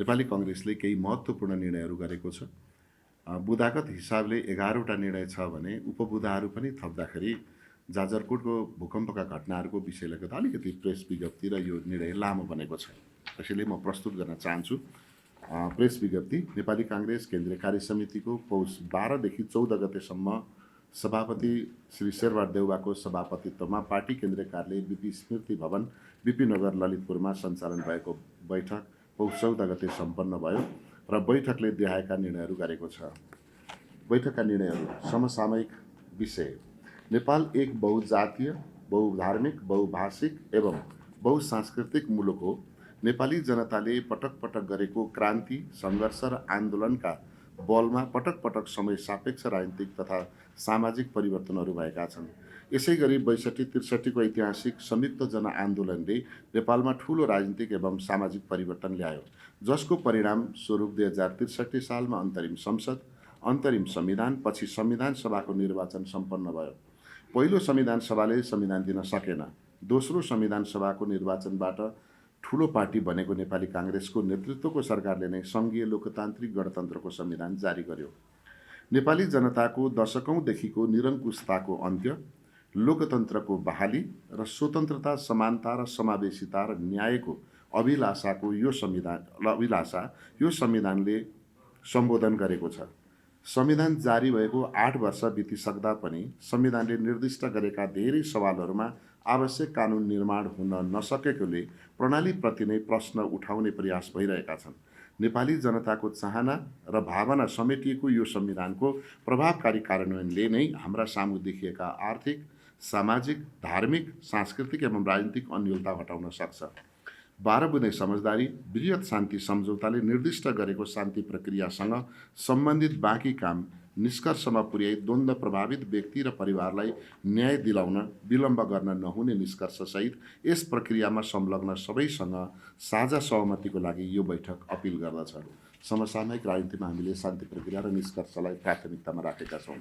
नेपाली कांग्रेसले केही महत्त्वपूर्ण निर्णयहरू गरेको छ। बुँदागत हिसाबले 11वटा निर्णय छ भने उपबुँदाहरू पनि थप्दाखेरि जाजरकोटको भूकम्पका घटनाहरूको विषयलाई गर्दा अलिकति प्रेस विज्ञप्ति र यो निर्णय लामो बनेको छ। त्यसैले म प्रस्तुत गर्न चाहन्छु। प्रेस विज्ञप्ति नेपाली कांग्रेस केन्द्रीय कार्य समितिको पौष 12 देखि 14 गतेसम्म सभापति श्री शेरबहादुर देउवाको सभापतित्वमा पार्टी केन्द्रीय कार्यालय बीपी स्मृति भवन बीपी नगर ललितपुरमा सञ्चालन भएको बैठक पौष 14 गते सम्पन्न भयो र बैठकले देखाएका निर्णयहरू गरेको छ। बैठकका निर्णयहरू समसामयिक विषय। नेपाल एक बहुजातीय, बहुधार्मिक, बहुभाषिक एवं बहुसांस्कृतिक मुलुक हो। नेपाली जनताले पटक पटक गरेको क्रान्ति, सङ्घर्ष र आन्दोलनका बलमा पटक पटक समय सापेक्ष राजनीतिक तथा सामाजिक परिवर्तनहरू भएका छन्। यसै गरी 62-63 को ऐतिहासिक संयुक्त जनआन्दोलनले नेपालमा ठूलो राजनीतिक एवं सामाजिक परिवर्तन ल्यायो, जसको परिणाम स्वरूप 2063 सालमा अन्तरिम संसद, अन्तरिम संविधान, पछि संविधान सभाको निर्वाचन सम्पन्न भयो। पहिलो संविधान सभाले संविधान दिन सकेन। दोस्रो संविधान सभाको निर्वाचनबाट ठूलो पार्टी बनेको नेपाली कांग्रेसको नेतृत्वको सरकारले नै सङ्घीय लोकतान्त्रिक गणतन्त्रको संविधान जारी गर्यो। नेपाली जनताको दशकौंदेखिको निरङ्कुशताको अन्त्य, लोकतन्त्रको बहाली र स्वतन्त्रता, समानता र समावेशिता र न्यायको अभिलाषाको यो संविधानले सम्बोधन गरेको छ। संविधान जारी भएको 8 वर्ष बितिसक्दा पनि संविधानले निर्दिष्ट गरेका धेरै सवालहरूमा आवश्यक कानुन निर्माण हुन नसकेकोले प्रणालीप्रति नै प्रश्न उठाउने प्रयास भइरहेका छन्। नेपाली जनताको चाहना र भावना समेटिएको यो संविधानको प्रभावकारी कार्यान्वयनले नै हाम्रा सामु देखिएका आर्थिक, सामाजिक, धार्मिक, सांस्कृतिक एवं राजनीतिक अन्योलता हटाउन सक्छ। 12 बुँदे समझदारी, बृहत शान्ति सम्झौताले निर्दिष्ट गरेको शान्ति प्रक्रियासँग सम्बन्धित बाँकी काम निष्कर्षमा पुर्याई द्वन्द्व प्रभावित व्यक्ति र परिवारलाई न्याय दिलाउन विलम्ब गर्न नहुने निष्कर्षसहित यस प्रक्रियामा संलग्न सबैसँग साझा सहमतिको लागि यो बैठक अपिल गर्दछ। समसामयिक राजनीतिमा हामीले शान्ति प्रक्रिया र निष्कर्षलाई प्राथमिकतामा राखेका छौँ।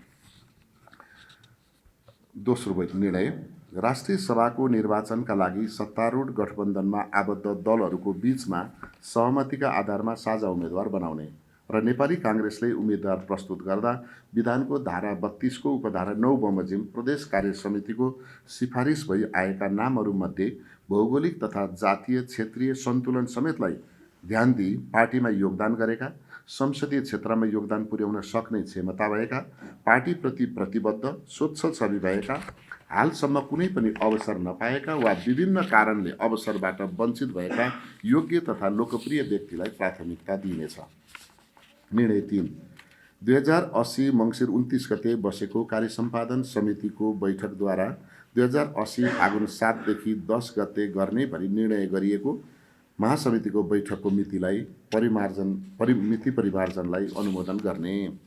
दोस्रो निर्णय। राष्ट्रिय सभाको निर्वाचनका लागि सत्तारूढ गठबन्धनमा आबद्ध दलहरूको बीचमा सहमतिका आधारमा साझा उम्मेद्वार बनाउने र नेपाली कांग्रेसले उम्मेद्वार प्रस्तुत गर्दा विधानको धारा 32 को उपधारा 9 बमोजिम प्रदेश कार्य समितिको सिफारिस भई आएका नामहरूमध्ये भौगोलिक तथा जातीय क्षेत्रीय सन्तुलन समेतलाई ध्यान दिई पार्टीमा योगदान गरेका, संसदीय क्षेत्रमा योगदान पुर्याउन सक्ने क्षमता भएका, पार्टीप्रति प्रतिबद्ध, स्वच्छ छवि भएका, हालसम्म कुनै पनि अवसर नपाएका वा विभिन्न कारणले अवसरबाट वञ्चित भएका योग्य तथा लोकप्रिय व्यक्तिलाई प्राथमिकता दिइनेछ। निर्णय 3। 2080 मङ्सिर 29 गते बसेको कार्यसम्पादन समितिको बैठकद्वारा 2080 फागुन 7 देखि 10 गते गर्ने भनी निर्णय गरिएको महासमितिको बैठकको मिति परिमार्जनलाई अनुमोदन गर्ने।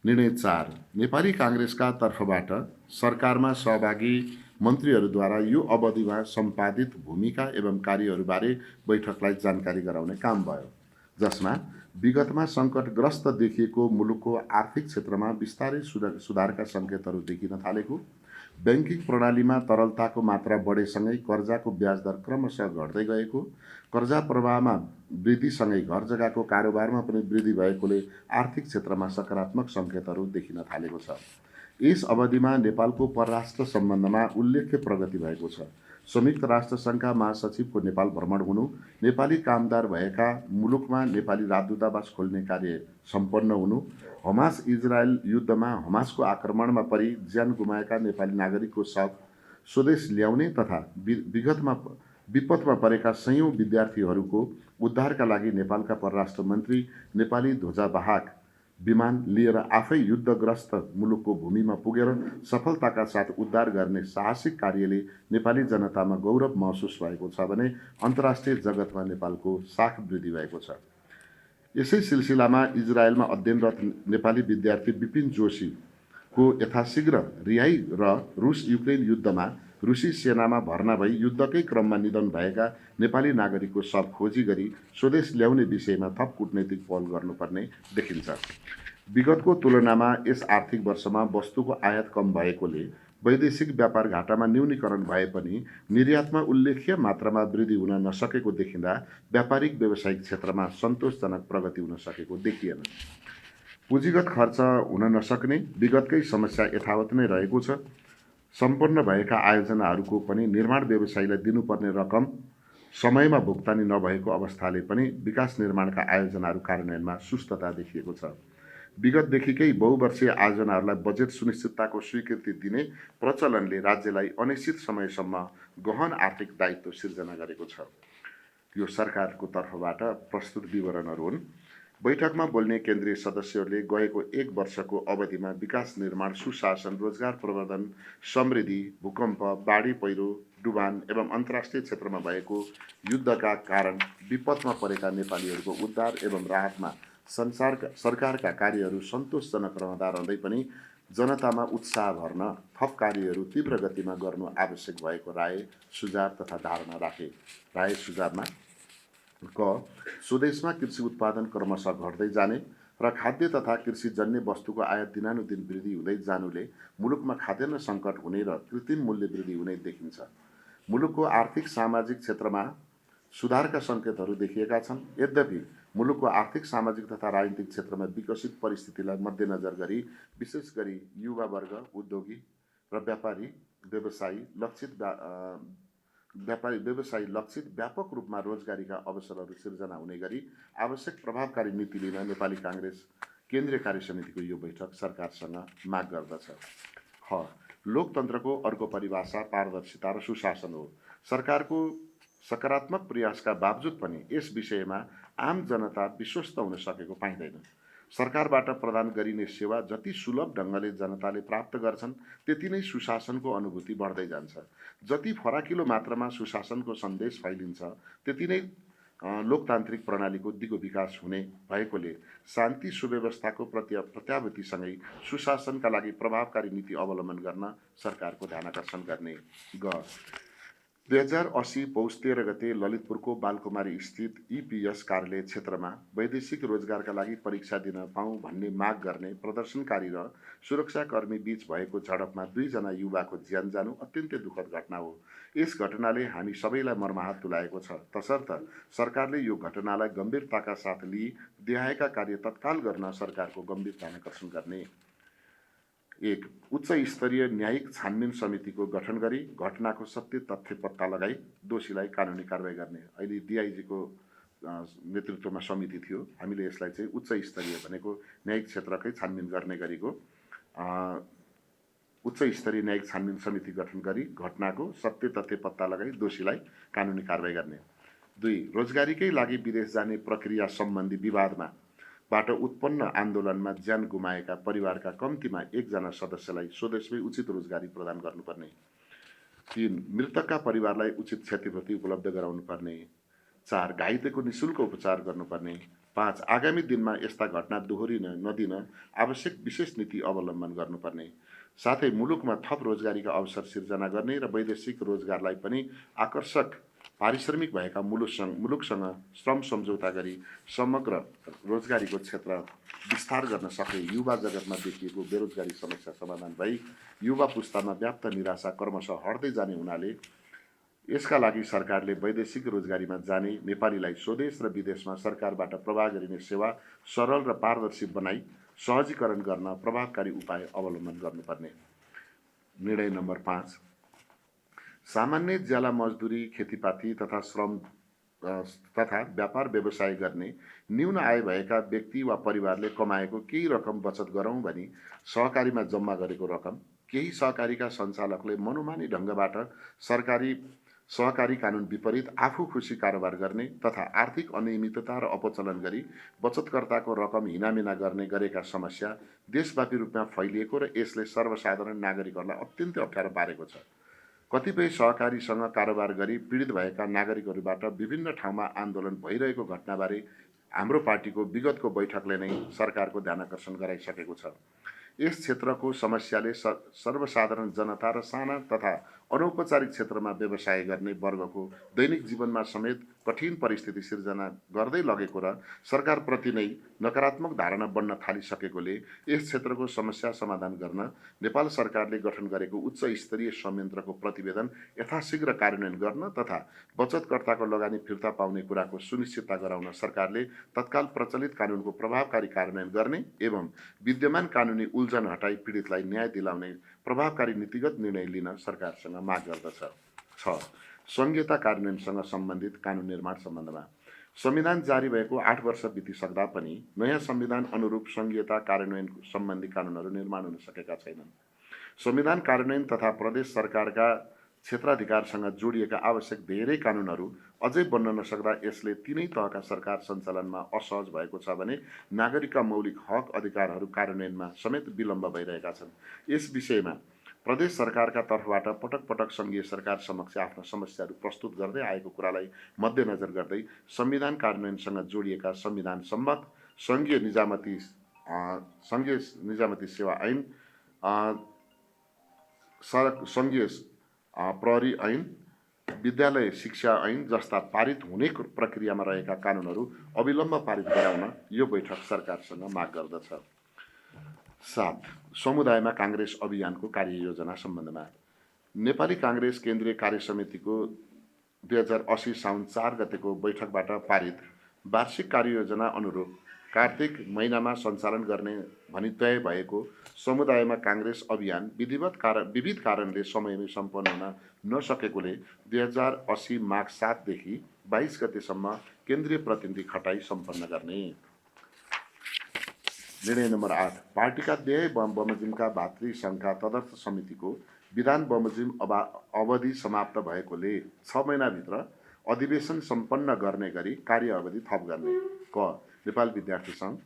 निर्णय 4। नेपाली कांग्रेसका तर्फबाट सरकारमा सहभागी मन्त्रीहरूद्वारा यो अवधिमा सम्पादित भूमिका एवं कार्यहरूबारे बैठकलाई जानकारी गराउने काम भयो, जसमा विगतमा सङ्कटग्रस्त देखिएको मुलुकको आर्थिक क्षेत्रमा बिस्तारै सुधारका सङ्केतहरू देखिन थालेको, बैंकिङ प्रणालीमा तरलताको मात्रा बढेसँगै कर्जाको ब्याज दर क्रमशः घट्दै गएको, कर्जा प्रवाहमा वृद्धिसँगै घर जग्गाको कारोबारमा पनि वृद्धि भएकोले आर्थिक क्षेत्रमा सकारात्मक सङ्केतहरू देखिन थालेको छ। यस अवधिमा नेपालको परराष्ट्र सम्बन्धमा उल्लेख्य प्रगति भएको छ। संयुक्त राष्ट्र सङ्घका महासचिवको नेपाल भ्रमण हुनु, नेपाली कामदार भएका मुलुकमा नेपाली राजदूतावास खोल्ने कार्य सम्पन्न हुनु, हमास इजरायल युद्धमा हमासको आक्रमणमा परि ज्यान गुमाएका नेपाली नागरिकको शव स्वदेश ल्याउने तथा विपदमा परेका सयौं विद्यार्थीहरूको उद्धारका लागि नेपालका परराष्ट्र मन्त्री नेपाली ध्वजावाहक विमान लिएर आफै युद्धग्रस्त मुलुकको भूमिमा पुगेर सफलताका साथ उद्धार गर्ने साहसिक कार्यले नेपाली जनतामा गौरव महसुस भएको छ भने अन्तर्राष्ट्रिय जगतमा नेपालको साख वृद्धि भएको छ। यसै सिलसिलामा इजरायलमा अध्ययनरत नेपाली विद्यार्थी विपिन जोशीको यथाशीघ्र रिहाई र रुस युक्रेन युद्धमा रुसी सेनामा भर्ना भई युद्धकै क्रममा निधन भएका नेपाली नागरिकको शव खोजी गरी स्वदेश ल्याउने विषयमा थप कूटनैतिक पहल गर्नुपर्ने देखिन्छ। विगतको तुलनामा यस आर्थिक वर्षमा वस्तुको आयात कम भएकोले वैदेशिक व्यापार घाटामा न्यूनीकरण भए पनि निर्यातमा उल्लेख्य मात्रामा वृद्धि हुन नसकेको देखिँदा व्यापारिक व्यावसायिक क्षेत्रमा सन्तोषजनक प्रगति हुन सकेको देखिएन। पुँजीगत खर्च हुन नसक्ने विगतकै समस्या यथावत नै रहेको छ। सम्पन्न भएका आयोजनाहरूको पनि निर्माण व्यवसायीलाई दिनुपर्ने रकम समयमा भुक्तानी नभएको अवस्थाले पनि विकास निर्माणका आयोजनाहरू कार्यान्वयनमा सुस्तता देखिएको छ। विगतदेखिकै बहुवर्षीय आयोजनाहरूलाई बजेट सुनिश्चितताको स्वीकृति दिने प्रचलनले राज्यलाई अनिश्चित समयसम्म गहन आर्थिक दायित्व सिर्जना गरेको छ। यो सरकारको तर्फबाट प्रस्तुत विवरणहरू हुन्। बैठकमा बोल्ने केन्द्रीय सदस्यहरूले गएको 1 वर्षको अवधिमा विकास निर्माण, सुशासन, रोजगार प्रवर्धन, समृद्धि, भूकम्प, बाढी पहिरो, डुबान एवं अन्तर्राष्ट्रिय क्षेत्रमा भएको युद्धका कारण विपदमा परेका नेपालीहरूको उद्धार एवं राहतमा सरकारका कार्यहरू सन्तोषजनक रहँदै पनि जनतामा उत्साह भर्न थप कार्यहरू तीव्र गतिमा गर्नु आवश्यक भएको राय सुझाव तथा धारणा राखे। राय सुझावमा स्वदेशमा कृषि उत्पादन क्रमशः घट्दै जाने र खाद्य तथा कृषिजन्य वस्तुको आयात दिनानुदिन वृद्धि हुँदै जानुले मुलुकमा खाद्यान्न सङ्कट हुने र कृत्रिम मूल्य वृद्धि हुने देखिन्छ। मुलुकको आर्थिक सामाजिक क्षेत्रमा सुधारका सङ्केतहरू देखिएका छन्। यद्यपि मुलुकको आर्थिक सामाजिक तथा राजनीतिक क्षेत्रमा विकसित परिस्थितिलाई मध्यनजर गरी विशेष गरी युवा वर्ग, उद्योगी र व्यापारी व्यवसायी लक्षित व्यापक रूपमा रोजगारीका अवसरहरू सिर्जना हुने गरी आवश्यक प्रभावकारी नीति लिन नेपाली काङ्ग्रेस केन्द्रीय कार्य समितिको यो बैठक सरकारसँग माग गर्दछ। लोकतन्त्रको अर्को परिभाषा पारदर्शिता र सुशासन हो। सरकारको सकारात्मक प्रयासका बावजुद पनि यस विषयमा आम जनता विश्वस्त हुन सकेको पाइँदैन। सरकारबाट प्रदान गरिने सेवा जति सुलभ ढङ्गले जनताले प्राप्त गर्छन् त्यति नै सुशासनको अनुभूति बढ्दै जान्छ। जति फराकिलो मात्रामा सुशासनको सन्देश फैलिन्छ त्यति नै लोकतान्त्रिक प्रणालीको दिगो विकास हुने भएकोले शान्ति सुव्यवस्थाको प्रत्याभूतिसँगै सुशासनका लागि प्रभावकारी नीति अवलम्बन गर्न सरकारको ध्यानाकर्षण गर्ने। 2080 पौष 13 गते ललितपुरको बालकुमारी स्थित इपिएस कार्यालय क्षेत्रमा वैदेशिक रोजगारका लागि परीक्षा दिन पाऊँ भन्ने माग गर्ने प्रदर्शनकारी र सुरक्षाकर्मी बीच भएको झडपमा 2 जना युवाको ज्यान जानु अत्यन्तै दुःखद घटना हो। यस घटनाले हामी सबैलाई मर्माहत तुल्याएको छ। तसर्थ सरकारले यो घटनालाई गम्भीरताका साथ लिई देहायका कार्य तत्काल गर्न सरकारको गम्भीर ध्यानाकर्षण गर्ने। 1. उच्च स्तरीय न्यायिक छानबिन समितिको गठन गरी घटनाको सत्य तथ्य पत्ता लगाई दोषीलाई कानुनी कारबाही गर्ने। अहिले डिआइजीको नेतृत्वमा समिति थियो। हामीले यसलाई चाहिँ उच्च स्तरीय भनेको न्यायिक क्षेत्रकै छानबिन गर्ने गरेको उच्च स्तरीय न्यायिक छानबिन समिति गठन गरी घटनाको सत्य तथ्य पत्ता लगाई दोषीलाई कानुनी कारबाही गर्ने। 2. रोजगारीकै लागि विदेश जाने प्रक्रिया सम्बन्धी विवादमा बाट उत्पन्न आन्दोलनमा ज्यान गुमाएका परिवारका कम्तीमा 1 जना सदस्यलाई स्वदेशमै उचित रोजगारी प्रदान गर्नुपर्ने। 3. मृतकका परिवारलाई उचित क्षतिपूर्ति उपलब्ध गराउनुपर्ने। 4. घाइतेको निशुल्क उपचार गर्नुपर्ने। 5. आगामी दिनमा यस्ता घटना दोहोरिन नदिन आवश्यक विशेष नीति अवलम्बन गर्नुपर्ने। साथै मुलुकमा थप रोजगारीका अवसर सिर्जना गर्ने र वैदेशिक रोजगारलाई पनि आकर्षक पारिश्रमिक भएका मुलुकसँग श्रम सम्झौता गरी समग्र रोजगारीको क्षेत्र विस्तार गर्न सके युवा जगतमा देखिएको बेरोजगारी समस्या समाधान भई युवा पुस्तामा व्याप्त निराशा क्रमशः हट्दै जाने हुनाले यसका लागि सरकारले वैदेशिक रोजगारीमा जाने नेपालीलाई स्वदेश र विदेशमा सरकारबाट प्रवाह गरिने सेवा सरल र पारदर्शी बनाई सहजीकरण गर्न प्रभावकारी उपाय अवलम्बन गर्नुपर्ने। निर्णय नम्बर 5. सामान्य ज्याला मजदुरी, खेतीपाती तथा श्रम तथा व्यापार व्यवसाय गर्ने न्यून आय भएका व्यक्ति वा परिवारले कमाएको केही रकम बचत गरौँ भनी सहकारीमा जम्मा गरेको रकम केही सहकारीका सञ्चालकले मनोमानी ढङ्गबाट सहकारी कानुन विपरीत आफू खुसी कारोबार गर्ने तथा आर्थिक अनियमितता र अपचलन गरी बचतकर्ताको रकम हिनामिना गर्ने गरेका समस्या देशव्यापी रूपमा फैलिएको र यसले सर्वसाधारण नागरिकहरूलाई अत्यन्तै अप्ठ्यारो पारेको छ। कतिपय सहकारीसँग कारोबार गरी पीडित भएका नागरिकहरूबाट विभिन्न ठाउँमा आन्दोलन भइरहेको घटनाबारे हाम्रो पार्टीको विगतको बैठकले नै सरकारको ध्यानाकर्षण गराइसकेको छ। यस क्षेत्रको समस्याले सर्वसाधारण जनता र साना तथा अनौपचारिक क्षेत्रमा व्यवसाय गर्ने वर्गको दैनिक जीवनमा समेत कठिन परिस्थिति सिर्जना गर्दै लगेको र सरकारप्रति नै नकारात्मक धारणा बढ्न थालिसकेकोले यस क्षेत्रको समस्या समाधान गर्न नेपाल सरकारले गठन गरेको उच्च स्तरीय संयन्त्रको प्रतिवेदन यथाशीघ्र कार्यान्वयन गर्न तथा बचतकर्ताको लगानी फिर्ता पाउने कुराको सुनिश्चितता गराउन सरकारले तत्काल प्रचलित कानुनको प्रभावकारी कार्यान्वयन गर्ने एवं विद्यमान कानुनी उल्झन हटाई पीडितलाई न्याय दिलाउने प्रभावकारी नीतिगत निर्णय लिन सरकारसँग माग गर्दछ। 6. संघीयता कार्यान्वयनसँग सम्बन्धित कानुन निर्माण सम्बन्धमा संविधान जारी भएको 8 वर्ष बितिसक्दा पनि नयाँ संविधान अनुरूप संघीयता कार्यान्वयन सम्बन्धी कानुनहरू निर्माण हुन सकेका छैनन्। संविधान कार्यान्वयन तथा प्रदेश सरकारका क्षेत्राधिकारसँग जोडिएका आवश्यक धेरै कानुनहरू अझै बन्न नसक्दा यसले तिनै तहका सरकार सञ्चालनमा असहज भएको छ भने नागरिकका मौलिक हक अधिकारहरू कार्यान्वयनमा समेत विलम्ब भइरहेका छन्। यस विषयमा प्रदेश सरकारका तर्फबाट पटक पटक सङ्घीय सरकार समक्ष आफ्ना समस्याहरू प्रस्तुत गर्दै आएको कुरालाई मध्यनजर गर्दै संविधान कार्यान्वयनसँग जोडिएका संविधान सम्मत सङ्घीय निजामती सेवा ऐन, सङ्घीय प्रहरी ऐन, विद्यालय शिक्षा ऐन जस्ता पारित हुने प्रक्रियामा रहेका कानुनहरू अविलम्ब पारित गराउन यो बैठक सरकारसँग माग गर्दछ। 7. समुदायमा काङ्ग्रेस अभियानको कार्ययोजना सम्बन्धमा नेपाली काङ्ग्रेस केन्द्रीय कार्यसमितिको 2080 साउन 4 गतेको बैठकबाट पारित वार्षिक कार्ययोजना अनुरूप कार्तिक महिनामा सञ्चालन गर्ने भनी तय भएको समुदायमा काङ्ग्रेस अभियान विविध कारणले समयमै सम्पन्न हुन नसकेकोले 2080 माघ 7 देखि 22 गतेसम्म केन्द्रीय प्रतिनिधि खटाई सम्पन्न गर्ने। निर्णय नम्बर 8. पार्टीका देय बमोजिमका भातृ सङ्घका तदर्थ समितिको विधान बमोजिम अवधि समाप्त भएकोले 6 महिनाभित्र अधिवेशन सम्पन्न गर्ने गरी कार्य अवधि थप गर्ने। क. नेपाल विद्यार्थी सङ्घ,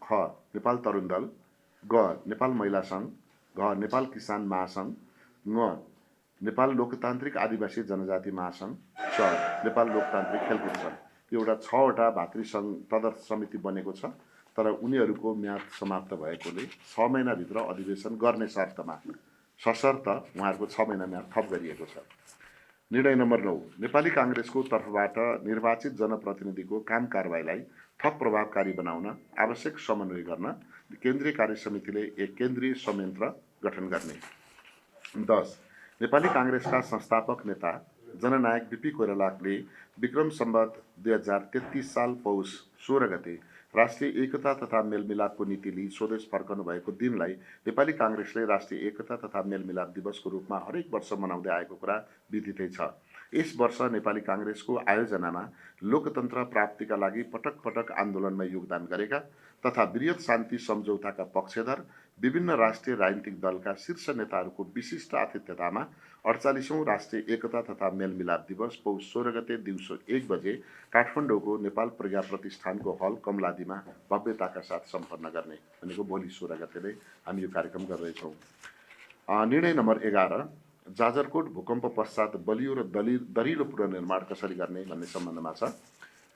ख. नेपाल तरुण दल, ग. नेपाल महिला सङ्घ, घ. नेपाल किसान महासङ्घ, ङ. नेपाल लोकतान्त्रिक आदिवासी जनजाति महासङ्घ, च. नेपाल लोकतान्त्रिक खेलकुद सङ्घ। एउटा 6वटा भातृ सङ्घ तदर्थ समिति बनेको छ, तर उनीहरूको म्याद समाप्त भएकोले 6 महिनाभित्र अधिवेशन गर्ने शर्तमा सशर्त उहाँहरूको 6 महिना म्याद थप गरिएको छ। निर्णय नम्बर 9. नेपाली काङ्ग्रेसको तर्फबाट निर्वाचित जनप्रतिनिधिको काम कारबाहीलाई थप प्रभावकारी बनाउन आवश्यक समन्वय गर्न केन्द्रीय कार्यसमितिले एक केन्द्रीय संयन्त्र गठन गर्ने। 10. नेपाली काङ्ग्रेसका संस्थापक नेता जननायक बीपी कोइरालाले विक्रम सम्वत 2033 साल पौष 16 गते राष्ट्रिय एकता तथा मेलमिलापको नीति लिई स्वदेश फर्कनु भएको दिनलाई नेपाली काङ्ग्रेसले राष्ट्रिय एकता तथा मेलमिलाप दिवसको रूपमा हरेक वर्ष मनाउँदै आएको कुरा विदितै छ। यस वर्ष नेपाली काङ्ग्रेसको आयोजनामा लोकतन्त्र प्राप्तिका लागि पटक पटक आन्दोलनमा योगदान गरेका तथा वृहत शान्ति सम्झौताका पक्षधर विभिन्न राष्ट्रिय राजनीतिक दलका शीर्ष नेताहरूको विशिष्ट आतिथ्यतामा 48औं राष्ट्रिय एकता तथा मेलमिलाप दिवस पौष 16 गते दिउँसो 1 बजे काठमाडौँको नेपाल प्रज्ञा प्रतिष्ठानको हल कमलादीमा भव्यताका साथ सम्पन्न गर्ने भनेको भोलि 16 गते नै हामी यो कार्यक्रम गर्दैछौँ। निर्णय नम्बर 11. जाजरकोट भूकम्प पश्चात बलियो र दरिलो पुनर्निर्माण कसरी गर्ने भन्ने सम्बन्धमा छ।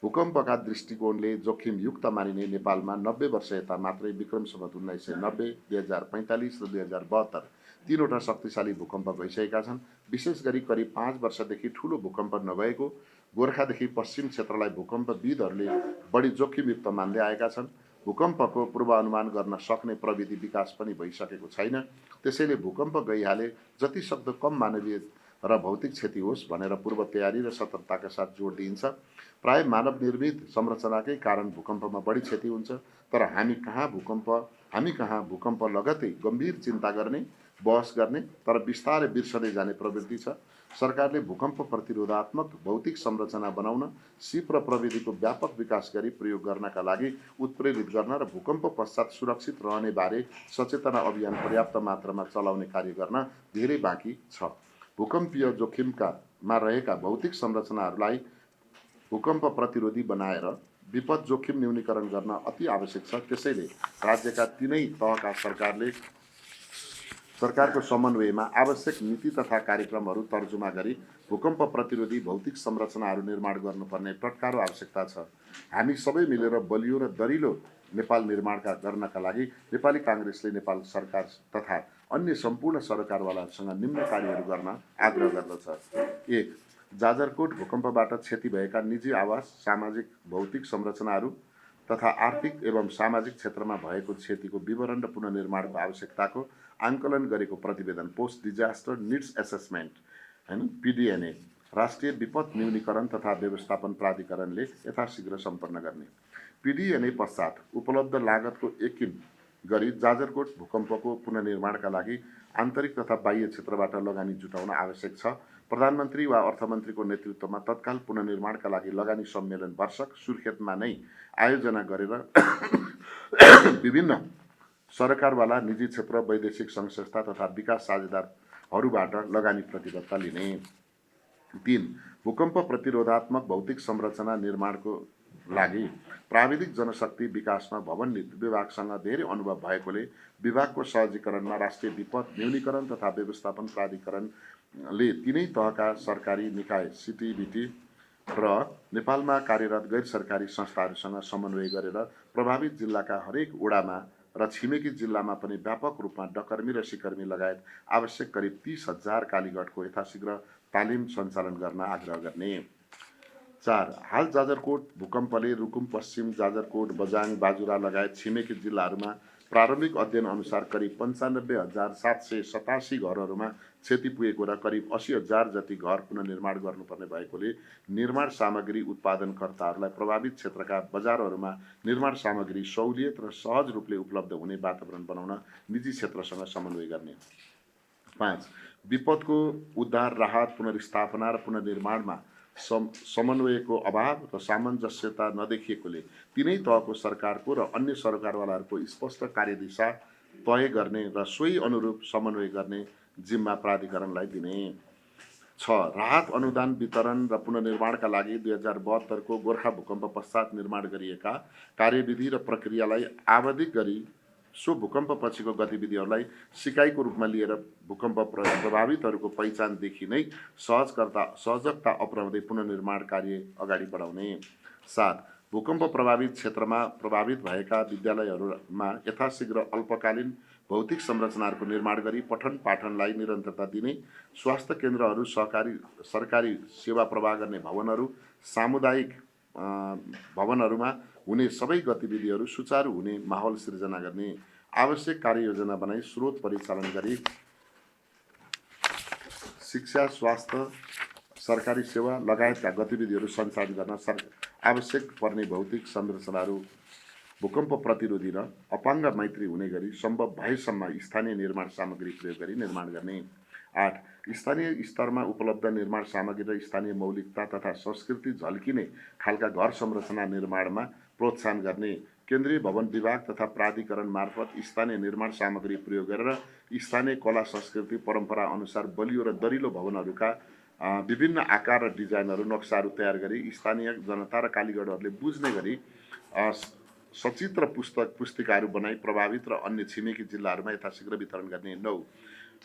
भूकम्पका दृष्टिकोणले जोखिमयुक्त मानिने नेपालमा 90 वर्ष यता मात्रै विक्रम सम्वत 1990, 2045 र 2072 तीनवटा शक्तिशाली भूकम्प गइसकेका छन्। विशेष गरी करिब 5 वर्षदेखि ठूलो भूकम्प नगएको गोर्खादेखि पश्चिम क्षेत्रलाई भूकम्पविदहरूले बढी जोखिमयुक्त मान्दै आएका छन्। भूकम्पको पूर्वानुमान गर्न सक्ने प्रविधि विकास पनि भइसकेको छैन। त्यसैले भूकम्प गइहाले जति सक्दो कम मानवीय र भौतिक क्षति होस् भनेर पूर्व तयारी र सतर्कताका साथ जोड दिइन्छ। प्राय मानव निर्मित संरचनाकै कारण भूकम्पमा बढी क्षति हुन्छ, तर हामी कहाँ भूकम्प लगतै गम्भीर चिन्ता गर्ने, बहस गर्ने तर बिस्तारै बिर्सदै जाने प्रवृत्ति छ। सरकारले भूकम्प प्रतिरोधात्मक भौतिक संरचना बनाउन, सिप र प्रविधिको व्यापक विकास गरी प्रयोग गर्नका लागि उत्प्रेरित गर्न र भूकम्प पश्चात सुरक्षित रहने बारे सचेतना अभियान पर्याप्त मात्रामा चलाउने कार्य गर्न धेरै बाँकी छ। भूकम्पीय जोखिममा रहेका भौतिक संरचनाहरूलाई भूकम्प प्रतिरोधी बनाएर विपद जोखिम न्यूनीकरण गर्न अति आवश्यक छ। त्यसैले राज्यका तीनै तहका सरकारको समन्वयमा आवश्यक नीति तथा कार्यक्रमहरू तर्जुमा गरी भूकम्प प्रतिरोधी भौतिक संरचनाहरू निर्माण गर्नुपर्ने तत्काल आवश्यकता छ। हामी सबै मिलेर बलियो र दरिलो नेपाल निर्माण गर्नका लागि नेपाली काङ्ग्रेसले नेपाल सरकार तथा अन्य सम्पूर्ण सरकारवालासँग निम्न कार्यहरू गर्न आग्रह गर्दछ। 1. जाजरकोट भूकम्पबाट क्षति भएका निजी आवास, सामाजिक भौतिक संरचनाहरू तथा आर्थिक एवं सामाजिक क्षेत्रमा भएको क्षतिको विवरण र पुनर्निर्माणको आवश्यकताको आङ्कलन गरेको प्रतिवेदन post disaster needs assessment PDNA राष्ट्रिय विपद न्यूनीकरण तथा व्यवस्थापन प्राधिकरणले यथाशीघ्र सम्पन्न गर्ने। PDNA पश्चात उपलब्ध लागतको यकिन गरी जाजरकोट भूकम्पको पुनर्निर्माणका लागि आन्तरिक तथा बाह्य क्षेत्रबाट लगानी जुटाउन आवश्यक छ। प्रधानमन्त्री वा अर्थमन्त्रीको नेतृत्वमा तत्काल पुनर्निर्माणका लागि लगानी सम्मेलन वार्षिक सुर्खेतमा नै आयोजना गरेर विभिन्न सरकारवाला, निजी क्षेत्र, वैदेशिक सङ्घ संस्था तथा विकास साझेदारहरूबाट लगानी प्रतिबद्धता लिने। 3. भूकम्प प्रतिरोधात्मक भौतिक संरचना निर्माणको लागि प्राविधिक जनशक्ति विकासमा भवन विभागसँग धेरै अनुभव भएकोले विभागको सहजीकरणमा राष्ट्रिय विपद न्यूनीकरण तथा व्यवस्थापन प्राधिकरणले तिनै तहका सरकारी निकाय CTBT र नेपालमा कार्यरत गैर सरकारी संस्थाहरूसँग समन्वय गरेर प्रभावित जिल्लाका हरेक वडामा र छिमेकी जिल्लामा पनि व्यापक रूपमा डकर्मी र सिकर्मी लगायत आवश्यक करिब 30,000 कालीगढको यथाशीघ्र तालिम सञ्चालन गर्न आग्रह गर्ने। 4. हाल जाजरकोट भूकम्पले रुकुम पश्चिम, जाजरकोट, बझाङ, बाजुरा लगायत छिमेकी जिल्लाहरूमा प्रारम्भिक अध्ययन अनुसार करिब 95,787 घरहरूमा क्षति पुगेको र करिब 80,000 जति घर पुनर्निर्माण गर्नुपर्ने भएकोले निर्माण सामग्री उत्पादनकर्ताहरूलाई प्रभावित क्षेत्रका बजारहरूमा निर्माण सामग्री सहुलियत र सहज रूपले उपलब्ध हुने वातावरण बनाउन निजी क्षेत्रसँग समन्वय गर्ने। 5. विपदको उद्धार, राहत, पुनर्स्थापना र पुनर्निर्माणमा समन्वयको अभाव र सामञ्जस्यता नदेखिएकोले तिनै तहको सरकारको र अन्य सरकारवालाहरूको स्पष्ट कार्यदिशा तय गर्ने र सोही अनुरूप समन्वय गर्ने जिम्मा प्राधिकरणलाई दिने। 6. राहत अनुदान वितरण र पुनर्निर्माणका लागि 2072 को गोर्खा भूकम्प पश्चात निर्माण गरिएका कार्यविधि र प्रक्रियालाई आवधिक गरी सो भूकम्प पछिको गतिविधिहरूलाई सिकाइको रूपमा लिएर भूकम्प प्रभावितहरूको पहिचानदेखि नै सहजकता अपनाउँदै पुनर्निर्माण कार्य अगाडि बढाउने। 7. भूकम्प प्रभावित क्षेत्रमा प्रभावित भएका विद्यालयहरूमा यथाशीघ्र अल्पकालीन भौतिक संरचनाहरूको निर्माण गरी पठन पाठनलाई निरन्तरता दिने। स्वास्थ्य केन्द्रहरू, सरकारी सेवा प्रवाह गर्ने भवनहरू, सामुदायिक भवनहरूमा हुने सबै गतिविधिहरू सुचारू हुने माहौल सिर्जना गर्ने। आवश्यक कार्ययोजना बनाई स्रोत परिचालन गरी शिक्षा, स्वास्थ्य, सरकारी सेवा लगायतका गतिविधिहरू सञ्चालन गर्न आवश्यक पर्ने भौतिक संरचनाहरू भूकम्प प्रतिरोधी र अपाङ्ग मैत्री हुने गरी सम्भव भएसम्म स्थानीय निर्माण सामग्री प्रयोग गरी निर्माण गर्ने। 8. स्थानीय स्तरमा उपलब्ध निर्माण सामग्री र स्थानीय मौलिकता तथा संस्कृति झल्किने खालका घर संरचना निर्माणमा प्रोत्साहन गर्ने। केन्द्रीय भवन विभाग तथा प्राधिकरण मार्फत स्थानीय निर्माण सामग्री प्रयोग गरेर स्थानीय कला संस्कृति परम्परा अनुसार बलियो र दरिलो भवनहरूका विभिन्न आकार र डिजाइनहरू नक्साहरू तयार गरी स्थानीय जनता र कालीगढहरूले बुझ्ने गरी सचित्र पुस्तिकाहरू बनाई प्रभावित र अन्य छिमेकी जिल्लाहरूमा यथाशीघ्र वितरण गर्ने। 9.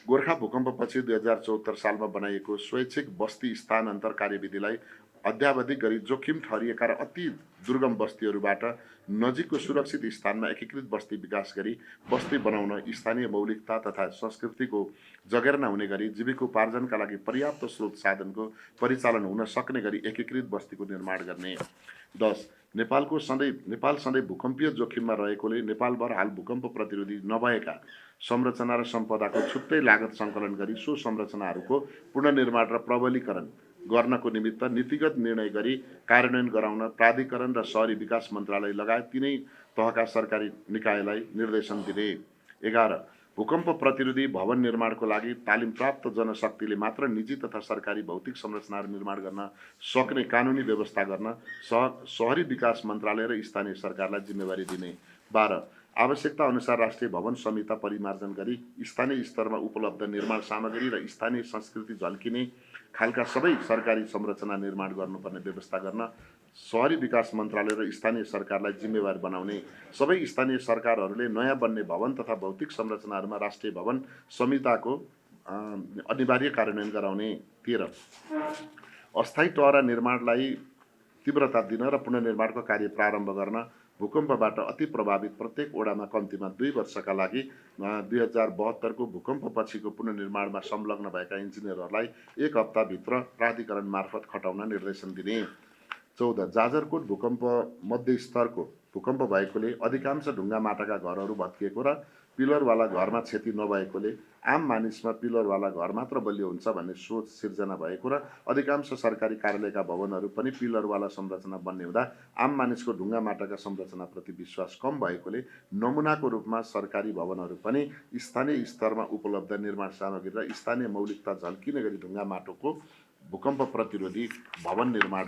गोर्खा भूकम्पपछि 2074 सालमा बनाइएको स्वैच्छिक बस्ती स्थानान्तर कार्यविधिलाई अद्यावधिक गरी जोखिम ठहरिएका र अति दुर्गम बस्तीहरूबाट नजिकको सुरक्षित स्थानमा एकीकृत बस्ती विकास गरी बस्ती बनाउन स्थानीय मौलिकता तथा संस्कृतिको जगेर्ना हुने गरी जीविकोपार्जनका लागि पर्याप्त स्रोत साधनको परिचालन हुन सक्ने गरी एकीकृत बस्तीको निर्माण गर्ने। 10. नेपाल सधैँ भूकम्पीय जोखिममा रहेकोले नेपालभर हाल भूकम्प प्रतिरोधी नभएका संरचना र सम्पदाको छुट्टै लागत सङ्कलन गरी सो संरचनाहरूको पुनर्निर्माण र प्रबलीकरण गर्नको निमित्त नीतिगत निर्णय गरी कार्यान्वयन गराउन प्राधिकरण र शहरी विकास मन्त्रालय लगायत तिनै तहका सरकारी निकायलाई निर्देशन दिने। 11. भूकम्प प्रतिरोधी भवन निर्माणको लागि तालिम प्राप्त जनशक्तिले मात्र निजी तथा सरकारी भौतिक संरचनाहरू निर्माण गर्न सक्ने कानुनी व्यवस्था गर्न शहरी विकास मन्त्रालय र स्थानीय सरकारलाई जिम्मेवारी दिने। 12. आवश्यकता अनुसार राष्ट्रिय भवन संहिता परिमार्जन गरी स्थानीय स्तरमा उपलब्ध निर्माण सामग्री र स्थानीय संस्कृति झल्किने खालका सबै सरकारी संरचना निर्माण गर्नुपर्ने व्यवस्था गर्न शहरी विकास मन्त्रालय र स्थानीय सरकारलाई जिम्मेवार बनाउने। सबै स्थानीय सरकारहरूले नयाँ बन्ने भवन तथा भौतिक संरचनाहरूमा राष्ट्रिय भवन संहिताको अनिवार्य कार्यान्वयन गराउने। 13. अस्थायी टहरा निर्माणलाई तीव्रता दिन र पुनर्निर्माणको कार्य प्रारम्भ गर्न भूकम्पबाट अति प्रभावित प्रत्येक वडामा कम्तीमा 2 वर्षका लागि 2072 को भूकम्पपछिको पुनर्निर्माणमा संलग्न भएका इन्जिनियरहरूलाई 1 हप्ताभित्र प्राधिकरण मार्फत खटाउन निर्देशन दिने। 14 जाजरकोट भूकम्प मध्य स्तरको भूकम्प भएकोले अधिकांश ढुङ्गा माटाका घरहरू भत्किएको र पिलरवाला घरमा क्षति नभएकोले आम मानिसमा पिलरवाला घर मात्र बलियो हुन्छ भन्ने सोच सिर्जना भएको र अधिकांश सरकारी कार्यालयका भवनहरू पनि पिलरवाला संरचना बन्ने हुँदा आम मानिसको ढुङ्गा माटाका संरचनाप्रति विश्वास कम भएकोले नमुनाको रूपमा सरकारी भवनहरू पनि स्थानीय स्तरमा उपलब्ध निर्माण सामग्री र स्थानीय मौलिकता झल्किने गरी ढुङ्गा माटोको भूकम्प प्रतिरोधी भवन निर्माण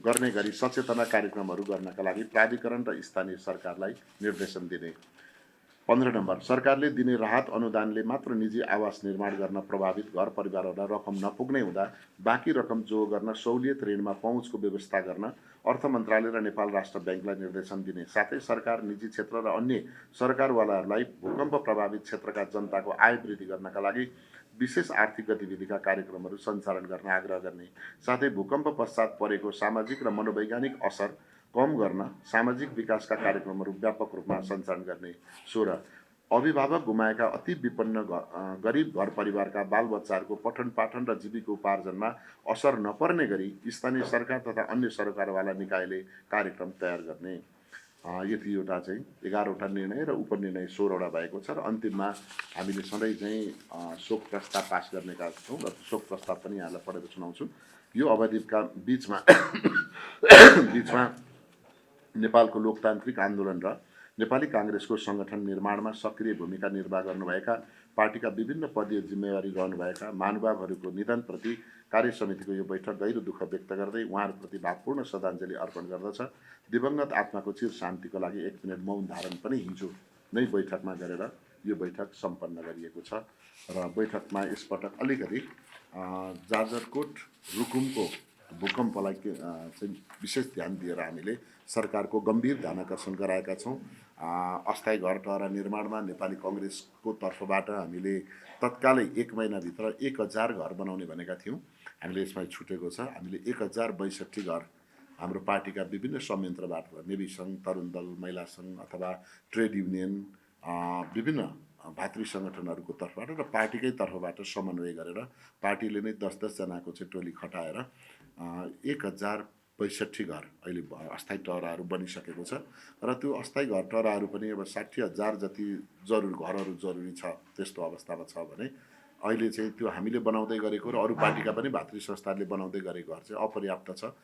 गर्ने गरी सचेतना कार्यक्रमहरू गर्नका लागि प्राधिकरण र स्थानीय सरकारलाई निर्देशन दिने। 15 नम्बर सरकारले दिने राहत अनुदानले मात्र निजी आवास निर्माण गर्न प्रभावित घर परिवारहरूलाई रकम नपुग्ने हुँदा बाँकी रकम जो गर्न सहुलियत ऋणमा पहुँचको व्यवस्था गर्न अर्थ मन्त्रालय र नेपाल राष्ट्र ब्याङ्कलाई निर्देशन दिने। साथै सरकार निजी क्षेत्र र अन्य सरकारवालाहरूलाई भूकम्प प्रभावित क्षेत्रका जनताको आय वृद्धि गर्नका लागि विशेष आर्थिक गतिविधिका कार्यक्रमहरू सञ्चालन गर्न आग्रह गर्ने। साथै भूकम्प पश्चात परेको सामाजिक र मनोवैज्ञानिक असर कम गर्न सामाजिक विकासका कार्यक्रमहरू व्यापक रूपमा सञ्चालन गर्ने। 16 अभिभावक गुमाएका अति विपन्न गरिब घर परिवारका बालबच्चाहरूको पठन पाठन र जीविकोपार्जनमा असर नपर्ने गरी स्थानीय सरकार तथा अन्य सरकारवाला निकायले कार्यक्रम तयार गर्ने। यतिवटा चाहिँ 11वटा निर्णय र उपनिर्णय 16वटा भएको छ र अन्तिममा हामीले सधैँ चाहिँ शोक प्रस्ताव पास गर्नेका छौँ र शोक प्रस्ताव पनि यहाँलाई पढेर सुनाउँछु। यो अवधिका बिचमा नेपालको लोकतान्त्रिक आन्दोलन र नेपाली काङ्ग्रेसको सङ्गठन निर्माणमा सक्रिय भूमिका निर्वाह गर्नुभएका पार्टीका विभिन्न पदीय जिम्मेवारी रहनुभएका महानुभावहरूको निधनप्रति कार्य समितिको यो बैठक गहिरो दुःख व्यक्त गर्दै उहाँहरूप्रति भावपूर्ण श्रद्धाञ्जली अर्पण गर्दछ। दिवंगत आत्माको चिर शान्तिको लागि 1 मिनट मौन धारण पनि हिजो नै बैठकमा गरेर यो बैठक सम्पन्न गरिएको छ र बैठकमा यसपटक अलिकति जाजरकोट रुकुमको भूकम्पलाई चाहिँ विशेष ध्यान दिएर हामीले सरकारको गम्भीर ध्यानाकर्षण गराएका छौँ। अस्थायी घर टहरा निर्माणमा नेपाली काङ्ग्रेसको तर्फबाट हामीले तत्कालै 1 महिनाभित्र 1000 घर बनाउने भनेका थियौँ। हामीले यसमा छुटेको छ। हामीले 1062 घर हाम्रो पार्टीका विभिन्न संयन्त्रबाट नेवी सङ्घ, तरुण दल, महिला सङ्घ अथवा ट्रेड युनियन विभिन्न भातृ सङ्गठनहरूको तर्फबाट र पार्टीकै तर्फबाट समन्वय गरेर पार्टीले नै 10-10 जनाको चाहिँ टोली खटाएर 1062 घर अहिले अस्थायी टहराहरू बनिसकेको छ र त्यो अस्थायी घर टहराहरू पनि अब 60,000 जति घरहरू जरुरी छ त्यस्तो अवस्थामा छ भने अहिले चाहिँ त्यो हामीले बनाउँदै गरेको र अरू पार्टीका पनि भातृ संस्थाहरूले बनाउँदै गरेको घर चाहिँ अपर्याप्त छ।